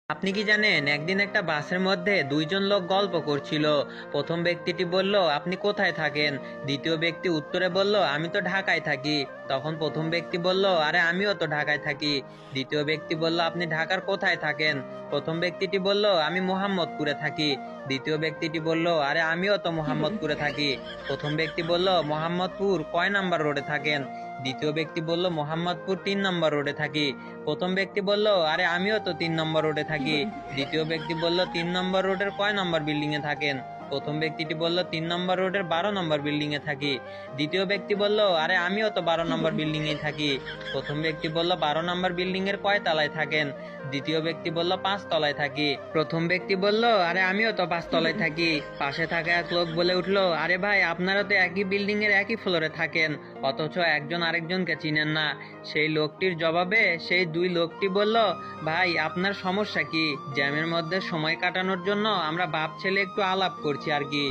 আপনি কি জানেন একদিন একটা বাসের মধ্যে দুইজন লোক গল্প করছিল। প্রথম ব্যক্তিটি বলল, আপনি কোথায় থাকেন? দ্বিতীয় ব্যক্তি উত্তরে বলল, আমি তো ঢাকায় থাকি। তখন প্রথম ব্যক্তি বলল, আরে আমিও তো ঢাকায় থাকি। দ্বিতীয় ব্যক্তি বলল, আপনি ঢাকার কোথায় থাকেন? প্রথম ব্যক্তিটি বলল, আমি মোহাম্মদপুরে থাকি। দ্বিতীয় ব্যক্তিটি বলল, আরে আমিও তো মোহাম্মদপুরে থাকি। প্রথম ব্যক্তি বলল, মোহাম্মদপুর কয় নাম্বার রোডে থাকেন? দ্বিতীয় ব্যক্তি বলল, মোহাম্মদপুর 3 নম্বর রোডে থাকি। প্রথম ব্যক্তি বলল, আরে আমিও তো 3 নম্বর রোডে থাকি। দ্বিতীয় ব্যক্তি বলল, 3 নম্বর রোডের কয় নম্বর বিল্ডিং এ থাকেন? প্রথম ব্যক্তিটি বলল, 3 নম্বর রোডের 12 নম্বর বিল্ডিং এ থাকি। দ্বিতীয় ব্যক্তি বলল, আরে আমিও তো 12 নম্বর বিল্ডিং এ থাকি। প্রথম ব্যক্তি বলল, 12 নম্বর বিল্ডিং এর কয় তলায় থাকেন? দ্বিতীয় ব্যক্তি বলল, 5 তলায় থাকি। প্রথম ব্যক্তি বলল, আরে আমিও তো 5 তলায় থাকি। পাশে থাকা এক লোক বলে উঠলো, আরে ভাই, আপনারা তো একই বিল্ডিং এর একই ফ্লোরে থাকেন, অথচ একজন আরেকজনকে চিনেন না। সেই লোকটির জবাবে সেই দুই লোকটি বলল, ভাই, আপনার সমস্যা কি? জ্যামের মধ্যে সময় কাটানোর জন্য আমরা বাপ ছেলে একটু আলাপ করছি আর কি।